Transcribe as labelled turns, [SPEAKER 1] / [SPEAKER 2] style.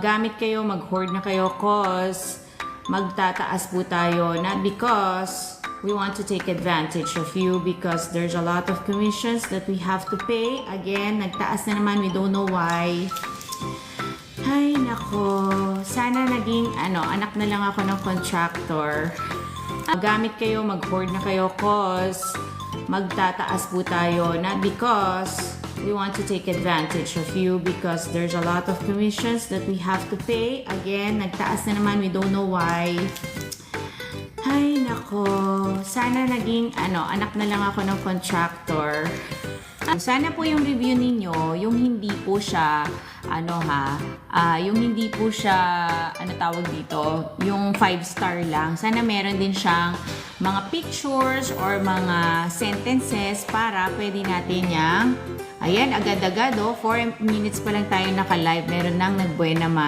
[SPEAKER 1] Magamit kayo, mag-hoard na kayo cause magtataas po tayo. Not because we want to take advantage of you, because there's a lot of commissions that we have to pay. Again, nagtaas na naman, we don't know why. Ay, nako. Sana naging, anak na lang ako ng contractor. Magamit kayo, mag-hoard na kayo cause magtataas po tayo. Not because we want to take advantage of you, because there's a lot of commissions that we have to pay. Again, nagtaas na naman, we don't know why. Ay, nako. Sana naging, anak na lang ako ng contractor. Sana po yung review ninyo, yung hindi po siya, yung hindi po siya, tawag dito, yung 5-star lang. Sana meron din siyang mga pictures or mga sentences para pwede natin yang, ayan, agad-agad, 4 minutes pa lang tayo naka-live, meron nang nagbuena naman.